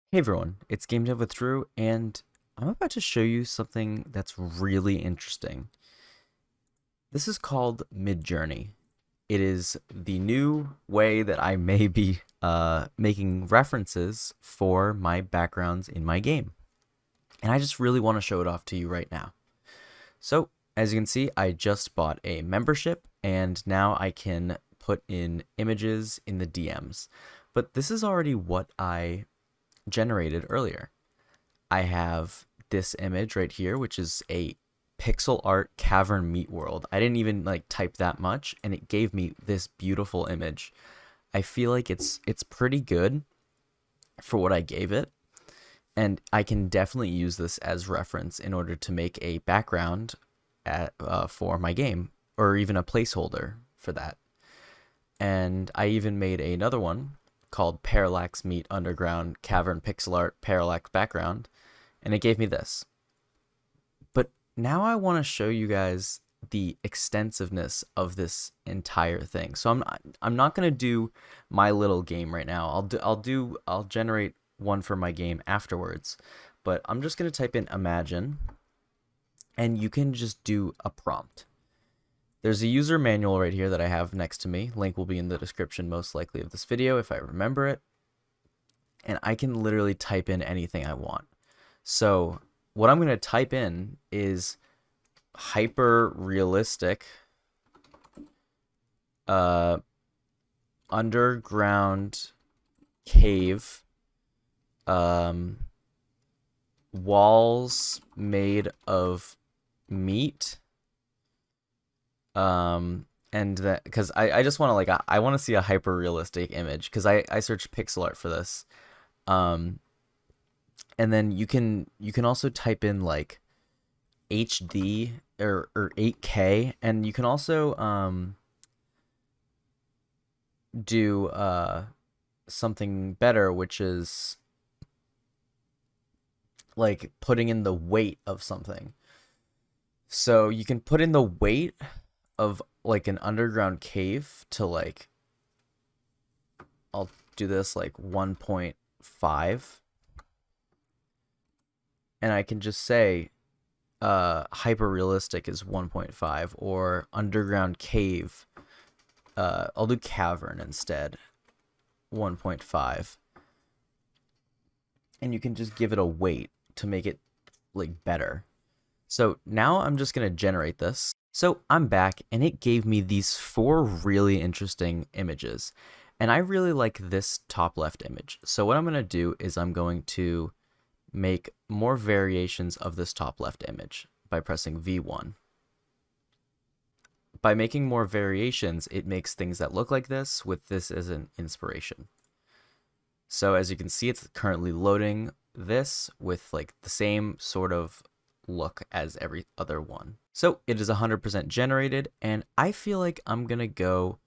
Hey everyone, it's GameDev with Drew, and I'm about to show you something that's really interesting. This is called midjourney. It is the new way that I may be making references for my backgrounds in my game. And I just really want to show it off to you right now. So, as you can see, I just bought a membership, and now I can put in images in the DMs. But this is already what I generated earlier. I have this image right here, which is a pixel art cavern meat world. I didn't even like type that much, and it gave me this beautiful image. I feel like it's pretty good for what I gave it, and I can definitely use this as reference in order to make a background for my game, or even a placeholder for that. And I even made another one called Parallax Meet Underground Cavern Pixel Art Parallax Background, and it gave me this. But now I want to show you guys the extensiveness of this entire thing. So I'm not going to do my little game right now. I'll generate one for my game afterwards. But I'm just going to type in imagine, and you can just do a prompt. There's a user manual right here that I have next to me. Link will be in the description most likely of this video if I remember it. And I can literally type in anything I want. So what I'm going to type in is hyper realistic underground cave, walls made of meat, and that because I just want to I want to see a hyper realistic image because I searched pixel art for this. um and then you can also type in like HD or 8K, and you can also do something better, which is like putting in the weight of something. So you can put in the weight of like an underground cave to like, I'll do this like 1.5, and I can just say hyper realistic is 1.5, or underground cave, I'll do cavern instead, 1.5. And you can just give it a weight to make it like better. So now I'm just going to generate this. So I'm back, and it gave me these four really interesting images. And I really like this top left image. So what I'm going to do is I'm going to make more variations of this top left image by pressing V1. By making more variations, it makes things that look like this with this as an inspiration. So as you can see, it's currently loading this with like the same sort of look as every other one. So it is 100% generated, and I feel like I'm gonna go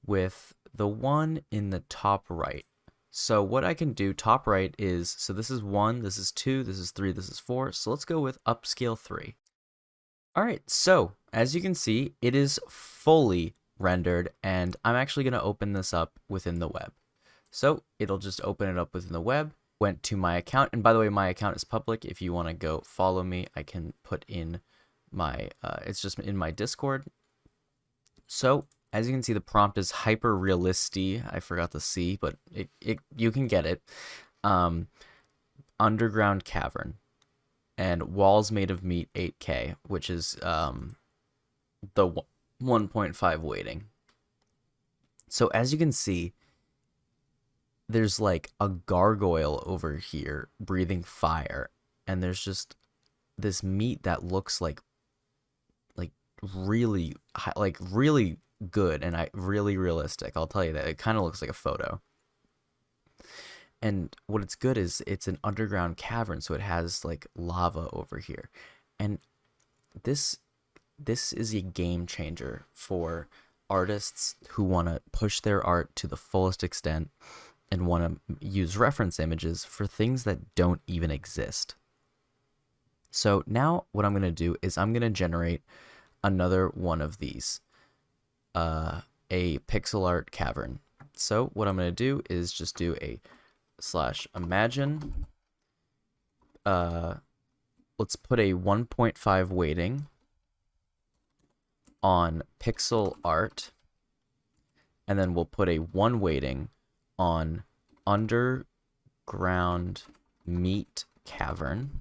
with the one in the top right. So what I can do, top right is, so this is 1, this is 2, this is 3, this is 4. So let's go with upscale 3. All right, so as you can see, it is fully rendered, and I'm actually going to open this up within the web. So it'll just open it up within the web. Went to my account, and by the way, my account is public. If you want to go follow me, I can put in my, it's just in my Discord. So as you can see, the prompt is hyper realisty. I forgot the C, but you can get it. Underground cavern, and walls made of meat 8K, which is the 1.5 weighting. So as you can see, there's like a gargoyle over here breathing fire, and there's just this meat that looks like really like really good, and really realistic. I'll tell you that it kind of looks like a photo. And what it's good is it's an underground cavern, so it has like lava over here. And this this is a game changer for artists who want to push their art to the fullest extent and want to use reference images for things that don't even exist. So now what I'm going to do is I'm going to generate another one of these, a pixel art cavern. So what I'm going to do is just do a slash imagine. Let's put a 1.5 weighting on pixel art, and then we'll put a 1 weighting on underground meat cavern.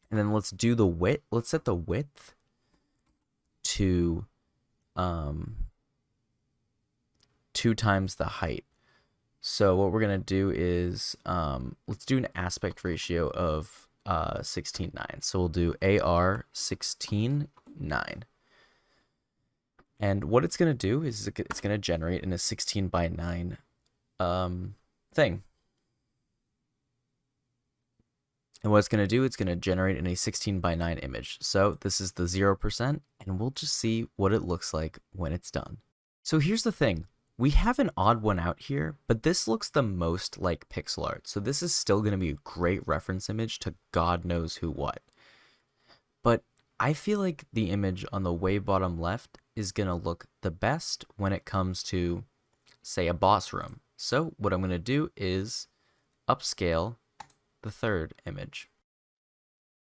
And then let's do the width. Let's set the width to 2 times the height. So what we're gonna do is let's do an aspect ratio of 16:9. So we'll do AR 16:9. And what it's gonna do is it's gonna generate in a 16:9 thing. And what it's going to do, it's going to generate in a 16:9 image. So this is the 0%, and we'll just see what it looks like when it's done. So here's the thing. We have an odd one out here, but this looks the most like pixel art. So this is still going to be a great reference image to God knows who what. But I feel like the image on the way bottom left is going to look the best when it comes to, say, a boss room. So what I'm going to do is upscale the third image.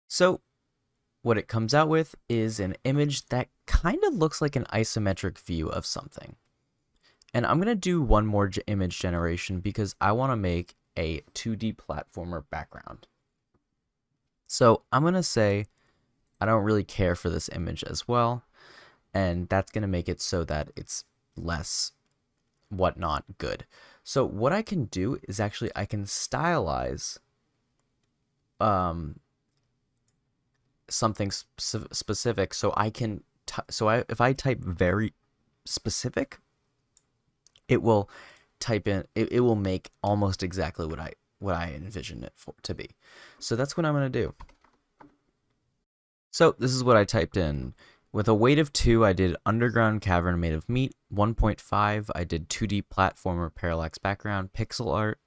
So what it comes out with is an image that kind of looks like an isometric view of something. And I'm going to do one more image generation because I want to make a 2D platformer background. So I'm going to say I don't really care for this image as well, and that's going to make it so that it's less whatnot good. So what I can do is actually I can stylize something specific, so I can if I type very specific, it will type in it will make almost exactly what I envisioned it to be. So that's what I'm going to do. So this is what I typed in. With a weight of 2, I did underground cavern made of meat. 1.5, I did 2D platformer parallax background, pixel art.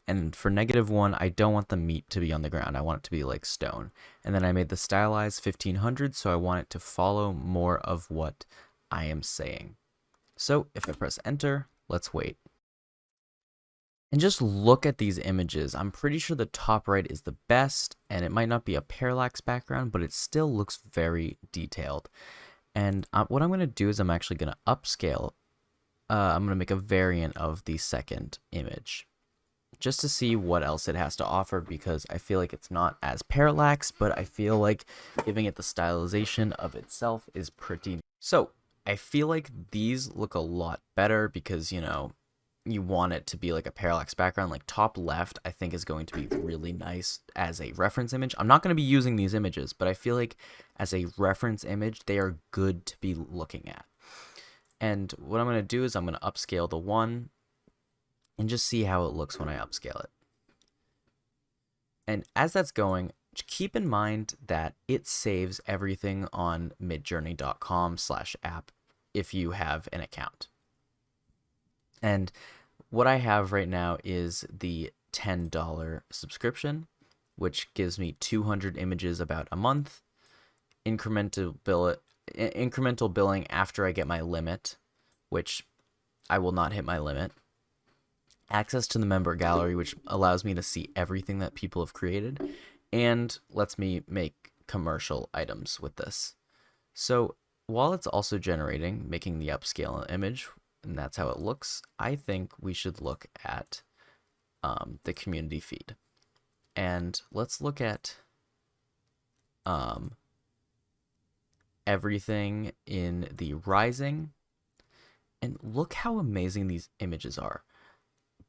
And for -1, I don't want the meat to be on the ground. I want it to be like stone. And then I made the stylized 1500, so I want it to follow more of what I am saying. So if I press enter, let's wait. And just look at these images. I'm pretty sure the top right is the best, and it might not be a parallax background, but it still looks very detailed. And what I'm going to do is I'm actually going to upscale. I'm going to make a variant of the second image, just to see what else it has to offer, because I feel like it's not as parallax, but I feel like giving it the stylization of itself is pretty. So I feel like these look a lot better because, you know, you want it to be like a parallax background. Like top left, I think is going to be really nice as a reference image. I'm not going to be using these images, but I feel like as a reference image, they are good to be looking at. And what I'm going to do is I'm going to upscale the 1 and just see how it looks when I upscale it. And as that's going, keep in mind that it saves everything on midjourney.com/app if you have an account. And what I have right now is the $10 subscription, which gives me 200 images about a month, incremental billing after I get my limit, which I will not hit my limit, access to the member gallery, which allows me to see everything that people have created, and lets me make commercial items with this. So while it's also making the upscale image, and that's how it looks, I think we should look at the community feed. And let's look at everything in the rising, and look how amazing these images are.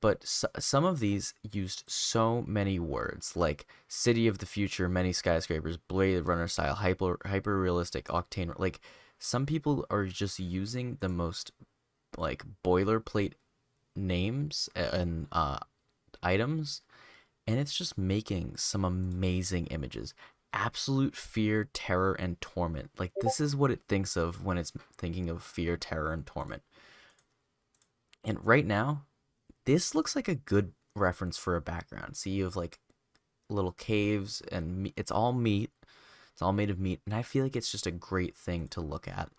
But some of these used so many words, like city of the future, many skyscrapers, Blade Runner style, hyper realistic, octane. Like, some people are just using the most like boilerplate names and items, and it's just making some amazing images. Absolute fear, terror, and torment. Like, this is what it thinks of when it's thinking of fear, terror, and torment. And right now, this looks like a good reference for a background. See, you have like little caves, and it's all meat. It's all made of meat, and I feel like it's just a great thing to look at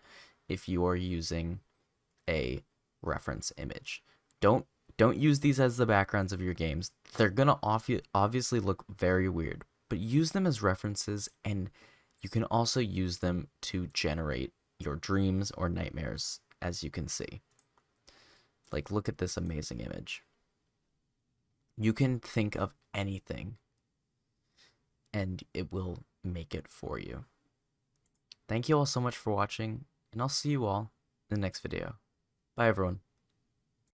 if you are using a reference image. Don't Don't use these as the backgrounds of your games. They're gonna obviously look very weird, but use them as references, and you can also use them to generate your dreams or nightmares, as you can see. Like, look at this amazing image. You can think of anything, and it will make it for you. Thank you all so much for watching, and I'll see you all in the next video. Bye, everyone.